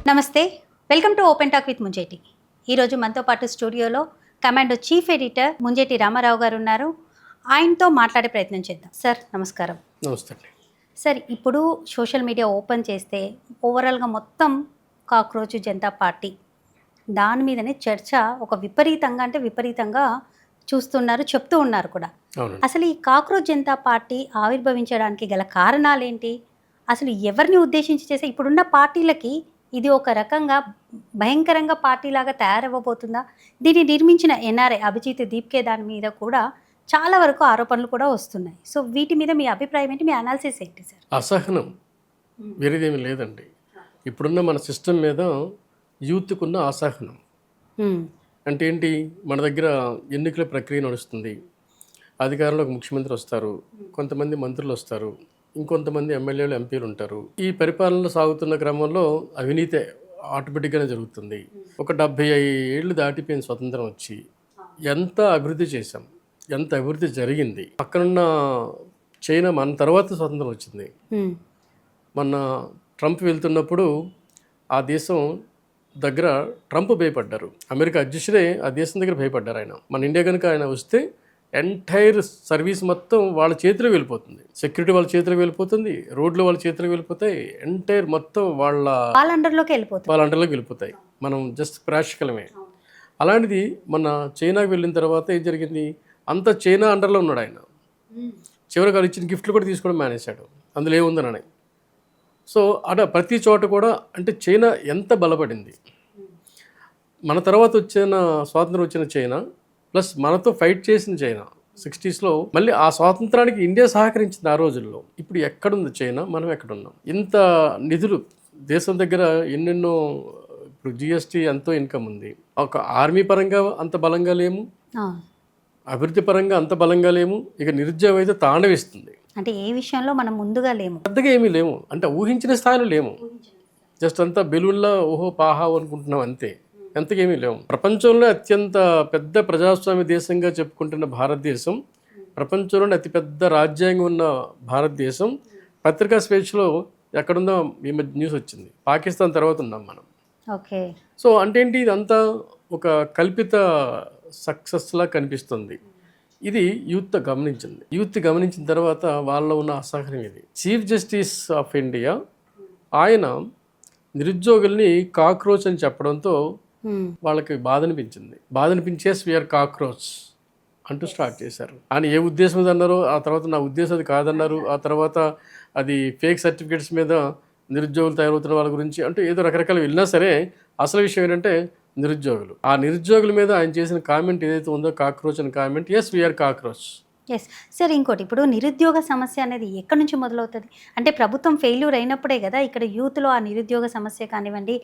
నమస్తే, welcome to open talk with Munjeti. ఈరోజు మనతో పాటు స్టూడియోలో commando chief editor Munjeti Ramarao garu ఉన్నారు. ఆయనతో మాట్లాడే ప్రయత్నం చేద్దాం. సార్ నమస్కారం. నమస్తే. సార్, ఇప్పుడు సోషల్ మీడియా ఓపెన్ చేస్తే ఓవరాల్గా మొత్తం కాక్రోచ్ జనతా పార్టీ దాని మీదనే చర్చ ఒక విపరీతంగా చూస్తున్నారు, చెప్తూ ఉన్నారు కూడా. అసలు ఈ కాక్రోచ్ జనతా పార్టీ ఆవిర్భవించడానికి గల కారణాలేంటి? అసలు ఎవరిని ఉద్దేశించి చేసే ఇప్పుడున్న పార్టీలకి ఇది ఒక రకంగా భయంకరంగా పార్టీలాగా తయారవ్వబోతుందా? దీన్ని నిర్మించిన ఎన్ఆర్ఐ అభిజిత్ దీప్కే దాని మీద కూడా చాలా వరకు ఆరోపణలు కూడా వస్తున్నాయి. సో వీటి మీద మీ అభిప్రాయం ఏంటి? మీ అనాలిసిస్ ఏంటి సార్? అసహనం వేరేదేమీ లేదండి. ఇప్పుడున్న మన సిస్టమ్ మీద యూత్కున్న అసహనం అంటే ఏంటి? మన దగ్గర ఎన్నికల ప్రక్రియ నడుస్తుంది. అధికారంలోకి ముఖ్యమంత్రి వస్తారు, కొంతమంది మంత్రులు వస్తారు, ఇంకొంతమంది ఎమ్మెల్యేలు ఎంపీలు ఉంటారు. ఈ పరిపాలన సాగుతున్న క్రమంలో అవినీతి ఆటోమేటిక్గానే జరుగుతుంది. ఒక 75 ఏళ్ళు దాటిపోయిన స్వతంత్రం వచ్చి ఎంత అభివృద్ధి చేశాం, ఎంత అభివృద్ధి జరిగింది. పక్కనున్న చైనా మన తర్వాత స్వతంత్రం వచ్చింది. మొన్న ట్రంప్ వెళ్తున్నప్పుడు ఆ దేశం దగ్గర ట్రంప్ భయపడ్డారు. అమెరికా అధ్యక్షుడే ఆ దేశం దగ్గర భయపడ్డారు ఆయన. మన ఇండియా కనుక ఆయన వస్తే ఎంటైర్ సర్వీస్ మొత్తం వాళ్ళ చేతిలో వెళ్ళిపోతుంది. సెక్యూరిటీ వాళ్ళ చేతిలో వెళ్ళిపోతుంది, రోడ్లు వాళ్ళ చేతిలో వెళ్ళిపోతాయి, ఎంటైర్ మొత్తం వాళ్ళ అండర్లోకి వెళ్ళిపోతాయి. మనం జస్ట్ ప్రాక్టికలమే. అలాంటిది మన చైనాకి వెళ్ళిన తర్వాత ఏం జరిగింది? అంత చైనా అండర్లో ఉన్నాడు ఆయన. చివరికి వాళ్ళు ఇచ్చిన గిఫ్ట్లు కూడా తీసుకోవడం మానేశాడు, అందులో ఏముందనని. సో ప్రతి చోట కూడా అంటే చైనా ఎంత బలపడింది. మన తర్వాత స్వాతంత్రం వచ్చిన చైనా ప్లస్ మనతో ఫైట్ చేసిన చైనా 60స్లో మళ్ళీ ఆ స్వాతంత్రానికి ఇండియా సహకరించింది ఆ రోజుల్లో. ఇప్పుడు ఎక్కడుంది చైనా, మనం ఎక్కడున్నాం? ఇంత నిధులు దేశం దగ్గర ఎన్నెన్నో, ఇప్పుడు జిఎస్టీ ఎంతో ఇన్కమ్ ఉంది. ఒక ఆర్మీ పరంగా అంత బలంగా లేము, అభివృద్ధి పరంగా అంత బలంగా లేము. ఇక నిరుద్యోగం అయితే తాండవిస్తుంది. అంటే ఏ విషయంలో మనం ముందుగా లేము, పెద్దగా ఏమీ లేము, అంటే ఊహించిన స్థాయిలో లేము. జస్ట్ అంతా బెలూన్లో ఓహో పాహా అనుకుంటున్నాం అంతే, ఎంతకేమీ లేవు. ప్రపంచంలో అత్యంత పెద్ద ప్రజాస్వామ్య దేశంగా చెప్పుకుంటున్న భారతదేశం, ప్రపంచంలోనే అతిపెద్ద రాజ్యాంగం ఉన్న భారతదేశం పత్రికా స్వేచ్ఛలో ఎక్కడుందో ఈ మధ్య న్యూస్ వచ్చింది. పాకిస్తాన్ తర్వాత ఉన్నాం మనం. ఓకే. సో అంటే ఏంటి? ఇదంతా ఒక కల్పిత సక్సెస్లా కనిపిస్తుంది. ఇది యూత్ గమనించింది. యూత్ గమనించిన తర్వాత వాళ్ళలో ఉన్న అసహనం ఇది. చీఫ్ జస్టిస్ ఆఫ్ ఇండియా ఆయన నిరుద్యోగుల్ని కాక్రోచ్ అని చెప్పడంతో వాళ్ళకి బాధ అనిపించేసి వీఆర్ కాక్రోచ్ అంటూ స్టార్ట్ చేశారు. ఆయన ఏ ఉద్దేశం మీద అన్నారో ఆ తర్వాత నా ఉద్దేశం అది కాదన్నారు. ఆ తర్వాత అది ఫేక్ సర్టిఫికేట్స్ మీద నిరుద్యోగులు తయారవుతున్న వాళ్ళ గురించి అంటే ఏదో రకరకాలు వెళ్ళినా సరే అసలు విషయం ఏంటంటే నిరుద్యోగులు. ఆ నిరుద్యోగుల మీద ఆయన చేసిన కామెంట్ ఏదైతే ఉందో కాక్రోచ్ అని comment, yes we are cockroach. Yes sir. ఇంకోటి, ఇప్పుడు నిరుద్యోగ సమస్య అనేది ఎక్కడి నుంచి మొదలవుతుంది? అంటే ప్రభుత్వం ఫెయిల్యూర్ అయినప్పుడే కదా ఇక్కడ యూత్లో ఆ నిరుద్యోగ సమస్య కానివ్వండి,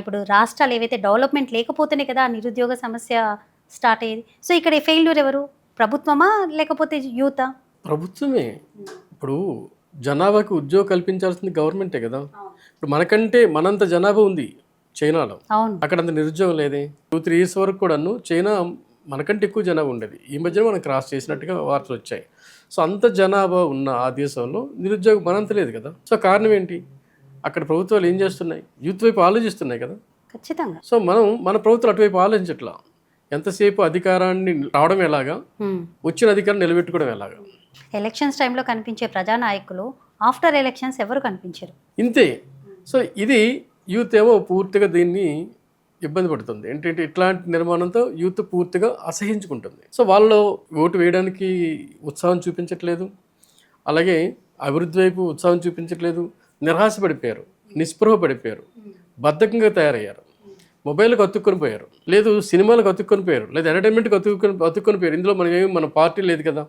ఇప్పుడు రాష్ట్రాలు ఏవైతే డెవలప్మెంట్ లేకపోతేనే కదా ఆ నిరుద్యోగ సమస్య స్టార్ట్ అయ్యేది. సో ఇక్కడ ఫెయిల్యూర్ ఎవరు? ప్రభుత్వమా లేకపోతే యూతా? ప్రభుత్వమే. ఇప్పుడు జనాభాకి ఉద్యోగం కల్పించాల్సింది గవర్నమెంటే కదా. ఇప్పుడు మనకంటే మనంత జనాభా ఉంది చైనాలో, అక్కడ అంత నిరుద్యోగం లేదే. 2-3 years వరకు కూడాను చైనా మనకంటే ఎక్కువ జనాభా ఉండేది. ఈ మధ్యన మనం క్రాస్ చేసినట్టుగా వార్తలు వచ్చాయి. సో అంత జనాభా ఉన్న ఆ దేశంలో నిరుద్యోగం మనంత లేదు కదా. సో కారణం ఏంటి? అక్కడ ప్రభుత్వాలు ఏం చేస్తున్నాయి? యూత్ వైపు ఆలోచిస్తున్నాయి కదా. ఖచ్చితంగా. సో మన ప్రభుత్వాలు అటువైపు ఆలోచించట్లా. ఎంతసేపు అధికారాన్ని రావడం ఎలాగా, వచ్చిన అధికారం నిలబెట్టుకోవడం ఎలాగా. ఎలక్షన్స్ టైంలో కనిపించే ప్రజానాయకులు ఆఫ్టర్ ఎలక్షన్స్ ఎవరు కనిపించారు, ఇంతే. సో ఇది యూత్ ఏమో పూర్తిగా దీన్ని ఇబ్బంది పడుతుంది. ఏంటంటే ఇట్లాంటి నిర్మాణంతో యూత్ పూర్తిగా అసహించుకుంటుంది. సో వాళ్ళు ఓటు వేయడానికి ఉత్సాహం చూపించట్లేదు, అలాగే అభివృద్ధి వైపు ఉత్సాహం చూపించట్లేదు. నిరాశపడిపోయారు, నిస్పృహ పడిపోయారు, బద్ధకంగా తయారయ్యారు, మొబైల్కి అతుక్కొని పోయారు, లేదు సినిమాలకు అతుక్కొని పోయారు, లేదు ఎంటర్టైన్మెంట్కి అతుక్కొని పోయారు. ఇందులో మన పార్టీ లేదు కదా.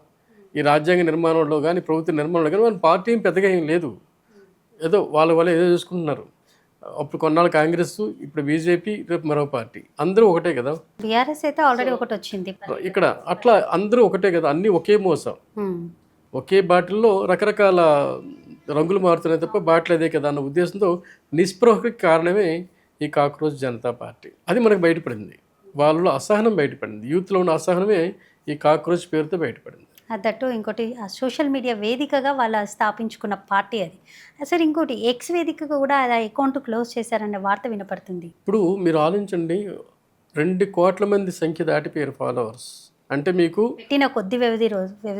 ఈ రాజ్యాంగ నిర్మాణంలో కానీ ప్రభుత్వ నిర్మాణంలో కానీ మన పార్టీ పెద్దగా ఏం లేదు. ఏదో వాళ్ళ ఏదో చూసుకుంటున్నారు. అప్పుడు కొన్నాళ్ళు కాంగ్రెస్, ఇప్పుడు బీజేపీ, రేపు మరో పార్టీ, అందరూ ఒకటే కదా. బీఆర్ఎస్ అయితే ఆల్రెడీ ఒకటి వచ్చింది ఇక్కడ. అట్లా అందరూ ఒకటే కదా, అన్నీ ఒకే మోసం, ఒకే బాటిల్లో రకరకాల రంగులు మారుతున్నాయి తప్ప బాటిల్ అదే కదా అన్న ఉద్దేశంతో నిస్పృహకి కారణమే ఈ కాక్రోచ్ జనతా పార్టీ. అది మనకు బయటపడింది. వాళ్ళలో అసహనం బయటపడింది. యూత్లో ఉన్న అసహనమే ఈ కాక్రోచ్ పేరుతో బయటపడింది. దట్టు ఇంకోటి ఆ సోషల్ మీడియా వేదికగా వాళ్ళ స్థాపించుకున్న పార్టీ అది. సరే ఇంకోటి ఎక్స్ వేదికగా కూడా ఆ అకౌంట్ క్లోజ్ చేశారనే వార్త వినపడుతుంది. ఇప్పుడు మీరు ఆలోచించండి, 2,00,00,000 మంది సంఖ్య దాటిపోయారు ఫాలోవర్స్. అంటే మీకు పెట్టిన కొద్ది వ్యవధి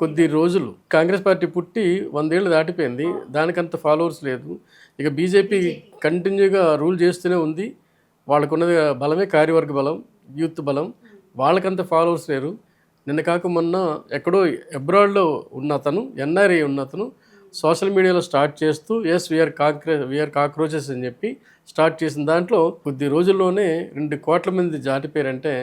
కొద్ది రోజులు కాంగ్రెస్ పార్టీ పుట్టి 100 ఏళ్ళు దాటిపోయింది, దానికంత ఫాలోవర్స్ లేదు. ఇక బీజేపీ కంటిన్యూగా రూల్ చేస్తూనే ఉంది. వాళ్ళకున్నది బలమే కార్యవర్గ బలం, యూత్ బలం. వాళ్ళకంత ఫాలోవర్స్ లేరు. నిన్న కాక మొన్న ఎక్కడో అబ్రాడ్లో ఉన్న అతను, ఎన్ఆర్ఐ ఉన్న అతను సోషల్ మీడియాలో స్టార్ట్ చేస్తూ వీఆర్ కాక్రోచెస్ అని చెప్పి స్టార్ట్ చేసిన దాంట్లో కొద్ది రోజుల్లోనే 2,00,00,000 మంది దాటిపోయారంటే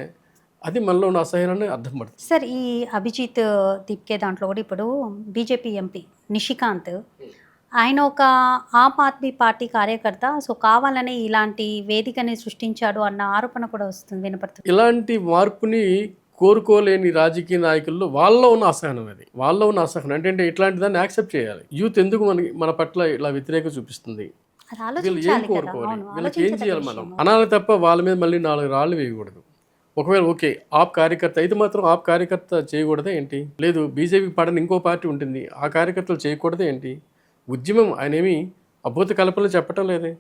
అది మనలో ఉన్న అసహ్యాన్ని అర్థం పడుతుంది. సార్ ఈ అభిజిత్ దీప్కే దాంట్లో కూడా ఇప్పుడు బీజేపీ ఎంపీ నిషికాంత్ ఆయన ఒక ఆమ్ ఆద్మీ పార్టీ కార్యకర్త, సో కావాలనే ఇలాంటి వేదికని సృష్టించాడు అన్న ఆరోపణ కూడా వస్తుంది, వినపడుతుంది. ఇలాంటి మార్పుని కోరుకోలేని రాజకీయ నాయకుల్లో వాళ్ళలో ఉన్న అసహనం, అది వాళ్ళలో ఉన్న అసహనం అంటే ఇట్లాంటి దాన్ని యాక్సెప్ట్ చేయాలి. యూత్ ఎందుకు మన పట్ల ఇలా వ్యతిరేకత చూపిస్తుంది, అది వీళ్ళు ఏం ఆలోచించాలి కదా. కోరుకోవాలి, అవును, వీళ్ళకి ఏం చేయాలి మనం విషయం. అనాలి తప్ప వాళ్ళ మీద మళ్ళీ 4 రాళ్ళు వేయకూడదు. ఒకవేళ ఓకే ఆప్ కార్యకర్త అయితే మాత్రం ఆప్ కార్యకర్త చేయకూడదా ఏంటి? లేదు బీజేపీ పడని ఇంకో పార్టీ ఉంటుంది, ఆ కార్యకర్తలు చేయకూడదా ఏంటి? ఉద్యమం ఆయన ఏమి అభూత కల్పనలు చెప్పటం లేదే.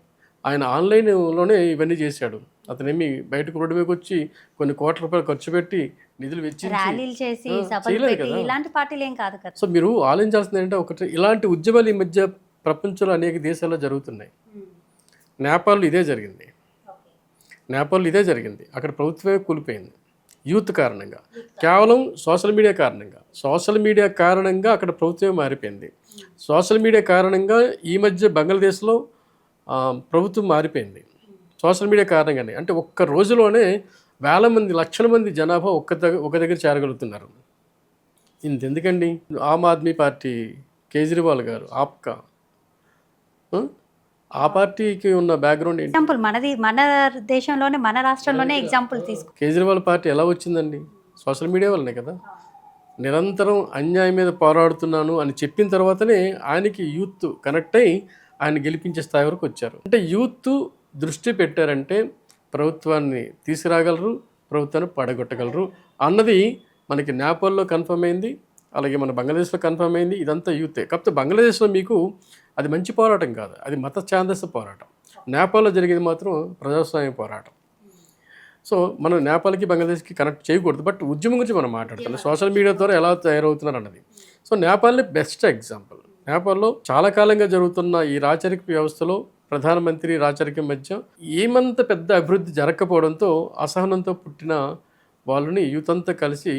ఆయన ఆన్లైన్లోనే ఇవన్నీ చేశాడు. అతనేమి బయటకు రోడ్డు మీదకి వచ్చి కొన్ని కోట్ల రూపాయలు ఖర్చు పెట్టి నిధులు వెచ్చించి ర్యాలీలు చేసి సభలు చేయలేదు పెట్టి కదా. ఇలాంటి పార్టీలు ఏం కాదు కదా. సో మీరు ఆలోచించాల్సింది ఏంటంటే ఒకటి, ఇలాంటి ఉద్యమాలు ఈ మధ్య ప్రపంచంలో అనేక దేశాల్లో జరుగుతున్నాయి. నేపాల్లో ఇదే జరిగింది. నేపాల్లో ఇదే జరిగింది. అక్కడ ప్రభుత్వమే కూలిపోయింది యూత్ కారణంగా, కేవలం సోషల్ మీడియా కారణంగా అక్కడ ప్రభుత్వమే మారిపోయింది. సోషల్ మీడియా కారణంగా ఈ మధ్య బంగ్లాదేశ్లో ప్రభుత్వం మారిపోయింది సోషల్ మీడియా కారణంగానే. అంటే ఒక్క రోజులోనే వేల మంది, లక్షల మంది జనాభా ఒక దగ్గర చేరగలుగుతున్నారు. ఇంతెందుకండి, ఆమ్ ఆద్మీ పార్టీ కేజ్రీవాల్ గారు ఆప్కా, ఆ పార్టీకి ఉన్న బ్యాక్గ్రౌండ్ ఏంటి? ఎగ్జాంపుల్ మన దేశంలోనే మన రాష్ట్రంలోనే ఎగ్జాంపుల్ తీసుకో. కేజ్రీవాల్ పార్టీ ఎలా వచ్చిందండి? సోషల్ మీడియా వల్లనే కదా. నిరంతరం అన్యాయం మీద పోరాడుతున్నాను అని చెప్పిన తర్వాతనే ఆయనకి యూత్ కనెక్ట్ అయ్యి ఆయన గెలిపించే స్థాయి వరకు వచ్చారు. అంటే యూత్ దృష్టి పెట్టారంటే ప్రభుత్వాన్ని తీసుకురాగలరు, ప్రభుత్వాన్ని పడగొట్టగలరు అన్నది మనకి నేపాల్లో కన్ఫర్మ్ అయింది, అలాగే మన బంగ్లాదేశ్లో కన్ఫర్మ్ అయింది. ఇదంతా యూతే. కాకపోతే బంగ్లాదేశ్లో మీకు అది మంచి పోరాటం కాదు, అది మత ఛాందస పోరాటం. నేపాల్లో జరిగేది మాత్రం ప్రజాస్వామ్య పోరాటం. సో మనం నేపాల్కి బంగ్లాదేశ్కి కనెక్ట్ చేయకూడదు. బట్ ఉద్యమం గురించి మనం మాట్లాడుతున్నాం, సోషల్ మీడియా ద్వారా ఎలా తయారవుతున్నారు అన్నది. సో నేపాల్ని బెస్ట్ ఎగ్జాంపుల్. నేపాల్లో చాలా కాలంగా జరుగుతున్న ఈ రాచరిక వ్యవస్థలో ప్రధానమంత్రి రాచరికం మధ్య ఏమంత పెద్ద అభివృద్ధి జరగకపోవడంతో అసహనంతో పుట్టిన వాళ్ళని యూత్ అంతా కలిసి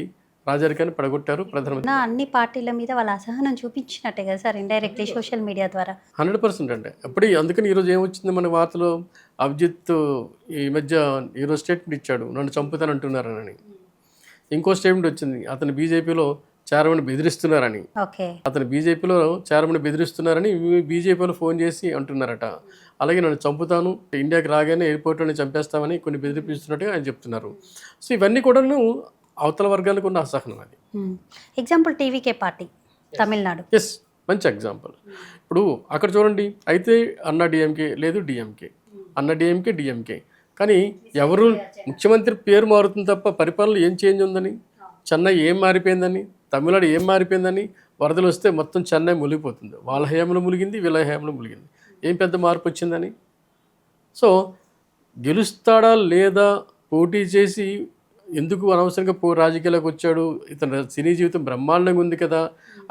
రాజరికాన్ని పడగొట్టారు. ప్రధానమంత్రి అన్ని పార్టీల మీద వాళ్ళ అసహనం చూపించినట్టే కదా సార్, ఇండైరెక్ట్లీ సోషల్ మీడియా ద్వారా. 100% అంటే అప్పుడు. అందుకని ఈరోజు ఏమొచ్చింది మన వార్తలో, అభిజిత్ ఈ మధ్య ఈరోజు స్టేట్మెంట్ ఇచ్చాడు, నన్ను చంపుతానంటున్నారని. ఇంకో స్టేట్మెంట్ వచ్చింది, అతను బీజేపీలో చేరమని బెదిరిస్తున్నారని. అతను బీజేపీలో చేరమని బెదిరిస్తున్నారని బీజేపీలో ఫోన్ చేసి అంటున్నారట. అలాగే నన్ను చంపుతాను, ఇండియాకి రాగానే ఎయిర్పోర్ట్లోనే చంపేస్తామని కొన్ని బెదిరిపిస్తున్నట్టుగా ఆయన చెప్తున్నారు. సో ఇవన్నీ కూడాను అవతల వర్గాలకు ఉన్న అసహనం. అది example TVK party Tamil Nadu. Yes, మంచి ఎగ్జాంపుల్. ఇప్పుడు అక్కడ చూడండి, అయితే అన్నా డిఎంకే లేదు, డిఎంకే అన్న డిఎంకే, కానీ ఎవరు ముఖ్యమంత్రి పేరు మారుతుంది తప్ప పరిపాలన ఏం చేంజ్ ఉందని, చెన్నై ఏం మారిపోయిందని, తమిళనాడు ఏం మారిపోయిందని, వరదలు వస్తే మొత్తం చెన్నై మునిగిపోతుంది. వాళ్ళ హయాంలో మునిగింది, వీళ్ళ హయాంలో మునిగింది. ఏం పెద్ద మార్పు వచ్చిందని. సో గెలుస్తాడా లేదా, పోటీ చేసి ఎందుకు అనవసరంగా రాజకీయాలకు వచ్చాడు, ఇతను సినీ జీవితం బ్రహ్మాండంగా ఉంది కదా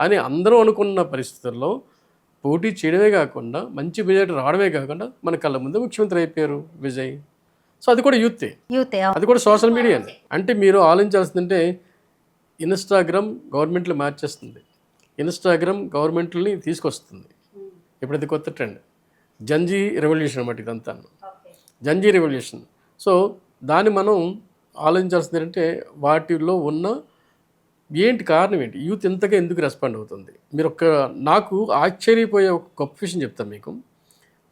అని అందరూ అనుకున్న పరిస్థితుల్లో పోటీ చేయడమే కాకుండా మంచి మెజారిటీ రావడమే కాకుండా మన కళ్ళ ముందు ముఖ్యమంత్రి అయిపోయారు విజయ్. సో అది కూడా యూతే, అది కూడా సోషల్ మీడియానే. అంటే మీరు ఆలోచించాల్సిందంటే ఇన్స్టాగ్రామ్ గవర్నమెంట్లు మార్చేస్తుంది, ఇన్స్టాగ్రామ్ గవర్నమెంట్ని తీసుకొస్తుంది. ఇప్పుడు ఇది కొత్త ట్రెండ్, జంజీ రెవల్యూషన్ అన్నమాట ఇదంతా, జంజీ రెవల్యూషన్. సో దాన్ని మనం ఆలోచించాల్సింది ఏంటంటే వాటిలో ఉన్న ఏంటి కారణం ఏంటి, యూత్ ఇంతగా ఎందుకు రెస్పాండ్ అవుతుంది. మీరు నాకు ఆశ్చర్యపోయే ఒక గొప్ప విషయం చెప్తాను మీకు.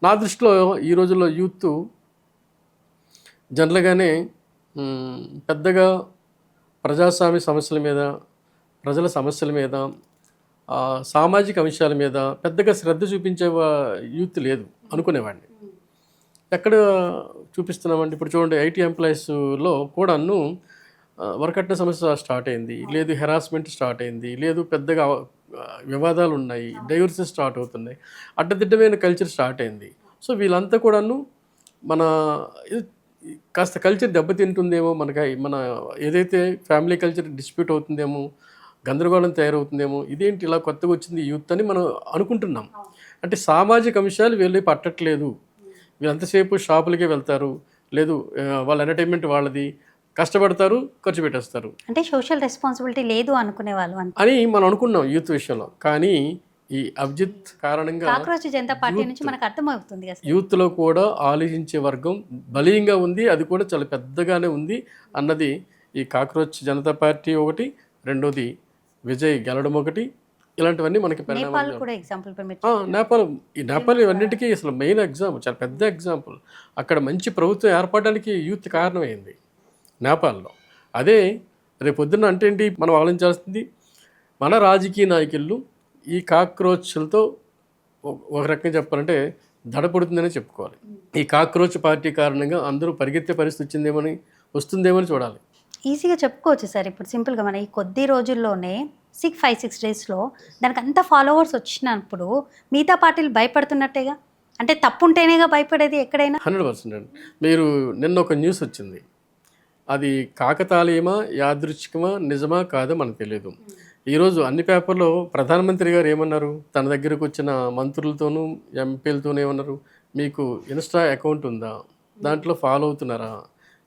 నా దృష్టిలో ఈ రోజుల్లో యూత్ జనరల్గానే పెద్దగా ప్రజాస్వామ్య సమస్యల మీద, ప్రజల సమస్యల మీద, సామాజిక అంశాల మీద పెద్దగా శ్రద్ధ చూపించే యూత్ లేదు అనుకునేవాడిని. ఎక్కడ చూపిస్తున్నామండి, ఇప్పుడు చూడండి ఐటీ ఎంప్లాయీస్లో కూడాను వరకట్న సమస్య స్టార్ట్ అయింది, లేదు హెరాస్మెంట్ స్టార్ట్ అయింది, లేదు పెద్దగా వివాదాలు ఉన్నాయి, డైవర్సెస్ స్టార్ట్ అవుతున్నాయి, అడ్డదిడ్డమైన కల్చర్ స్టార్ట్ అయింది. సో వీళ్ళంతా కూడాను మన ఇది- కాస్త కల్చర్ దెబ్బతింటుందేమో, మన ఏదైతే ఫ్యామిలీ కల్చర్ డిస్ప్యూట్ అవుతుందేమో, గందరగోళం తయారవుతుందేమో, ఇదేంటి ఇలా కొత్తగా వచ్చింది యూత్ అని మనం అనుకుంటున్నాం. అంటే సామాజిక అంశాలు వీళ్ళు పట్టట్లేదు, వీళ్ళంతసేపు షాపులకే వెళ్తారు, లేదు వాళ్ళ ఎంటర్టైన్మెంట్ వాళ్ళది, కష్టపడతారు, ఖర్చు పెట్టేస్తారు అంటే సోషల్ రెస్పాన్సిబిలిటీ లేదు అనుకునే వాళ్ళు అంతే. అని మనం అనుకున్నాం యూత్ విషయంలో. కానీ ఈ అభిజిత్ కారణంగా కాక్రోచ్ జనతా పార్టీ నుంచి మనకు అర్థమవుతుంది కదా సార్. యూత్లో కూడా ఆలోచించే వర్గం బలీయంగా ఉంది, అది కూడా చాలా పెద్దగానే ఉంది అన్నది ఈ కాక్రోచ్ జనతా పార్టీ ఒకటి, రెండోది విజయ్ గెలవడం ఒకటి, ఇలాంటివన్నీ మనకి నేపాల్ పరిణామాలు. కూడా ఎగ్జాంపుల్ నేపాల్ ఇవన్నిటికీ అసలు మెయిన్ ఎగ్జాంపుల్, చాలా పెద్ద ఎగ్జాంపుల్. అక్కడ మంచి ప్రభుత్వం ఏర్పడడానికి యూత్ కారణమైంది నేపాల్లో. అదే రేపొద్దున అంటే ఏంటి మనం ఆలోచించాల్సింది, మన రాజకీయ నాయకులు ఈ కాక్రోచ్లతో ఒక రకంగా చెప్పాలంటే దడపడుతుందనే చెప్పుకోవాలి. ఈ కాక్రోచ్ పార్టీ కారణంగా అందరూ పరిగెత్తే పరిస్థితి వస్తుందేమని చూడాలి. ఈజీగా చెప్పుకోవచ్చు సార్. ఇప్పుడు సింపుల్గా మన ఈ కొద్ది రోజుల్లోనే 5-6 డేస్లో దానికి అంత ఫాలోవర్స్ వచ్చినప్పుడు మిగతా పార్టీలు భయపడుతున్నట్టేగా. అంటే తప్పు ఉంటేనేగా భయపడేది ఎక్కడైనా. 100% అండి. మీరు నిన్న ఒక న్యూస్ వచ్చింది, అది కాకతాళీయమా, యాదృచ్ఛికమా, నిజమా కాదో మనకు తెలియదు. ఈరోజు అన్ని పేపర్లో ప్రధానమంత్రి గారు ఏమన్నారు, తన దగ్గరకు వచ్చిన మంత్రులతోనూ ఎంపీలతోనూ ఏమన్నారు, మీకు ఇన్స్టా అకౌంట్ ఉందా, దాంట్లో ఫాలో అవుతున్నారా,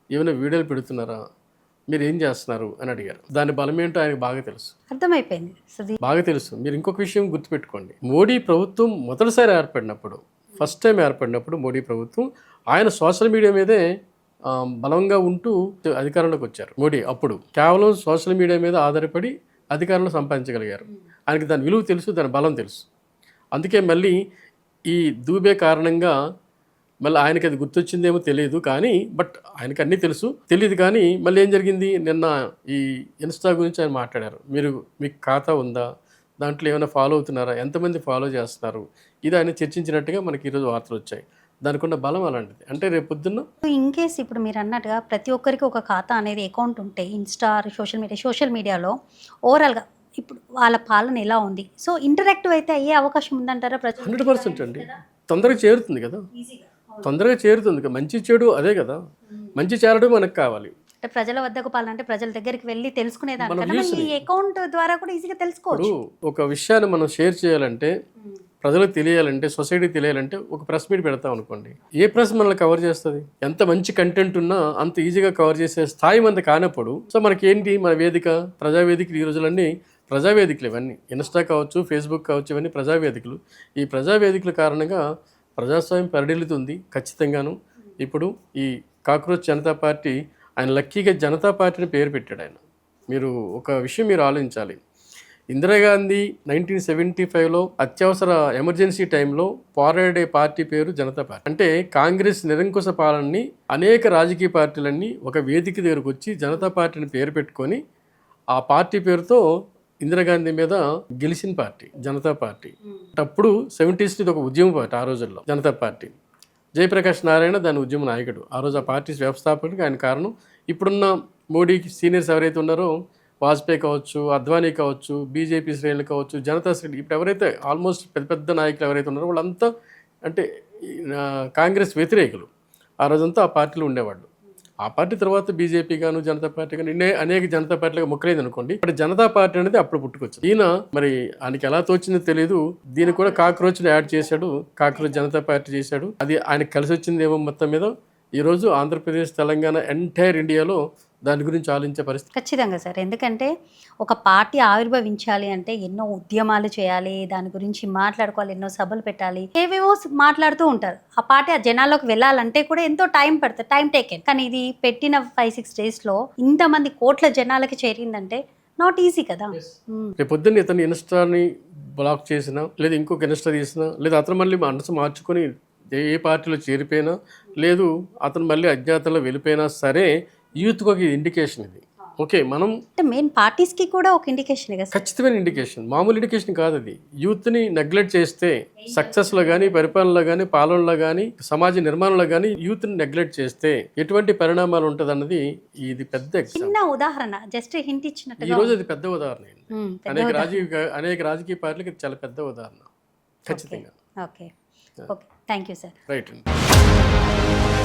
ఏమైనా వీడియోలు పెడుతున్నారా, మీరు ఏం చేస్తున్నారు అని అడిగారు. దాని బలం ఏంటో ఆయనకు బాగా తెలుసు, అర్థమైపోయింది సుధీర్. బాగా తెలుసు. మీరు ఇంకొక విషయం గుర్తుపెట్టుకోండి, మోడీ ప్రభుత్వం మొదటిసారి ఏర్పడినప్పుడు, ఫస్ట్ టైం ఏర్పడినప్పుడు మోడీ ప్రభుత్వం, ఆయన సోషల్ మీడియా మీదే బలంగా ఉంటూ అధికారంలోకి వచ్చారు. మోడీ అప్పుడు కేవలం సోషల్ మీడియా మీద ఆధారపడి అధికారంలో సంపాదించగలిగారు. ఆయనకి దాని విలువ తెలుసు, దాని బలం తెలుసు. అందుకే మళ్ళీ ఈ దూబే కారణంగా మళ్ళీ ఆయనకి అది గుర్తొచ్చిందేమో తెలియదు, కానీ బట్ ఆయనకి అన్నీ తెలుసు, తెలియదు. కానీ మళ్ళీ ఏం జరిగింది, నిన్న ఈ ఇన్స్టా గురించి ఆయన మాట్లాడారు. మీకు ఖాతా ఉందా, దాంట్లో ఏమైనా ఫాలో అవుతున్నారా, ఎంతమంది ఫాలో చేస్తున్నారు, ఇది ఆయన చర్చించినట్టుగా మనకి ఈరోజు వార్తలు వచ్చాయి. దానికి ఉన్న బలం అలాంటిది. అంటే రేపు పొద్దున్న ఇన్ కేస్ ఇప్పుడు మీరు అన్నట్టుగా ప్రతి ఒక్కరికి ఒక ఖాతా అనేది అకౌంట్ ఉంటే ఇన్స్టా, సోషల్ మీడియాలో ఓవరాల్గా ఇప్పుడు వాళ్ళ పాలన ఎలా ఉంది, సో ఇంటరాక్టివ్ అయితే అయ్యే అవకాశం ఉందంటారా ప్రజలు? 100% అండి. తొందరగా చేరుతుంది కదా, తొందరగా చేరుతుంది. మంచి చెడు అదే కదా, మంచి చేరడం మనకు కావాలి. అంటే ప్రజల వద్దకు పాలన అంటే ప్రజల దగ్గరికి వెళ్ళి మనం తెలుసుకునేదానికన్నా ఈ అకౌంట్ ద్వారా కూడా ఈజీగా తెలుసుకోవచ్చు. ఇప్పుడు ఒక విషయాన్ని మనం షేర్ చేయాలంటే, ప్రజలకు తెలియాలంటే, సొసైటీ తెలియాలంటే ఒక ప్రెస్ మీట్ పెడతాం అనుకోండి, ఏ ప్రెస్ మనల్ని కవర్ చేస్తుంది? ఎంత మంచి కంటెంట్ ఉన్నా అంత ఈజీగా కవర్ చేసే స్థాయి మనది కానప్పుడు, సో మనకి ఏంటి, మన వేదిక, ప్రజావేదికలు, ఈ రోజులన్నీ ప్రజావేదికలు. ఇవన్నీ ఇన్స్టా కావచ్చు, ఫేస్బుక్ కావచ్చు, ఇవన్నీ ప్రజావేదికలు. ఈ ప్రజావేదికల కారణంగా ప్రజాస్వామ్యం పరిడిల్లుతుంది ఖచ్చితంగాను. ఇప్పుడు ఈ కాక్రోచ్ జనతా పార్టీ, ఆయన లక్కీగా జనతా పార్టీని పేరు పెట్టాడు ఆయన. మీరు ఒక విషయం మీరు ఆలోచించాలి, ఇందిరాగాంధీ 1975లో అత్యవసర ఎమర్జెన్సీ టైంలో పోరాడే పార్టీ పేరు జనతా పార్టీ. అంటే కాంగ్రెస్ నిరంకుశ పాలనని అనేక రాజకీయ పార్టీలన్నీ ఒక వేదిక దగ్గరకు వచ్చి జనతా పార్టీని పేరు పెట్టుకొని, ఆ పార్టీ పేరుతో ఇందిరాగాంధీ మీద గెలిచిన పార్టీ జనతా పార్టీ. అప్పుడు 70s ఇది ఒక ఉద్యమ పార్టీ ఆ రోజుల్లో జనతా పార్టీ. జయప్రకాష్ నారాయణ దాని ఉద్యమ నాయకుడు. ఆ రోజు ఆ పార్టీ వ్యవస్థాపకుడికి ఆయన కారణం. ఇప్పుడున్న మోడీకి సీనియర్స్ ఎవరైతే ఉన్నారో, వాజ్పేయి కావచ్చు, అద్వానీ కావచ్చు, బీజేపీ శ్రేణులు కావచ్చు, జనతా శ్రేణులు, ఇప్పుడు ఎవరైతే ఆల్మోస్ట్ పెద్ద పెద్ద నాయకులు ఎవరైతే ఉన్నారో వాళ్ళంతా అంటే కాంగ్రెస్ వ్యతిరేకులు. ఆ రోజంతా ఆ పార్టీలో ఉండేవాళ్ళు. ఆ పార్టీ తర్వాత బీజేపీ గాను, జనతా పార్టీ కానీ అనేక జనతా పార్టీలుగా ముక్కలేదు అనుకోండి. ఇప్పుడు జనతా పార్టీ అనేది అప్పుడు పుట్టుకొచ్చింది. ఈయన మరి ఆయనకి ఎలా తోచిందో తెలియదు, దీన్ని కూడా కాక్రోచ్ని యాడ్ చేశాడు, కాక్రోచ్ జనతా పార్టీ చేశాడు. అది ఆయనకు కలిసి వచ్చిందేమో మొత్తం మీద. ఈరోజు ఆంధ్రప్రదేశ్, తెలంగాణ, ఎంటైర్ ఇండియాలో దాని గురించి ఆలోచించే పరిస్థితి. ఖచ్చితంగా సార్. ఎందుకంటే ఒక పార్టీ ఆవిర్భవించాలి అంటే ఎన్నో ఉద్యమాలు చేయాలి, దాని గురించి మాట్లాడుకోవాలి, ఎన్నో సభలు పెట్టాలి, ఏవేవో మాట్లాడుతూ ఉంటారు. ఆ పార్టీ ఆ జనాల్లోకి వెళ్ళాలంటే కూడా ఎంతో టైం పడుతుంది, టైం టేకెన్. కానీ ఇది పెట్టిన 5-6 డేస్లో ఇంతమంది కోట్ల జనాలకి చేరిందంటే నాట్ ఈజీ కదా. రేపు పొద్దున్న ఇతను ఇన్స్టాని బ్లాక్ చేసినా, లేదా ఇంకొక ఇన్స్టా తీసినా, లేదా అతను మళ్ళీ మనసు మార్చుకొని ఏ పార్టీలో చేరిపోయినా, లేదు అతను మళ్ళీ అజ్ఞాతంలో వెళ్ళిపోయినా సరే, యూత్కి ఒక ఇండికేషన్ ఇది. ఓకే, మనం అంటే మెయిన్ పార్టీస్కి కూడా ఒక ఇండికేషన్ కదా సార్. ఖచ్చితమైన ఇండికేషన్, మామూలు ఇండికేషన్ కాదు అది. యూత్ని నెగ్లెక్ట్ చేస్తే సక్సెస్లో కానీ, పరిపాలనలో కానీ, పాలనలో కానీ, సమాజ నిర్మాణంలో కానీ యూత్ని నెగ్లెక్ట్ చేస్తే ఎటువంటి పరిణామాలు ఉంటుంది అన్నది ఇది పెద్ద ఎగ్జామ్. చిన్న ఉదాహరణ, జస్ట్ హింట్ ఈ ఇచ్చినట్టుగా. రోజు అది పెద్ద ఉదాహరణ అండి. పెద్ద అనేక రాజకీయ పార్టీలకు ఇది చాలా పెద్ద ఉదాహరణ ఖచ్చితంగా. Okay. Thank you sir. Right అండి.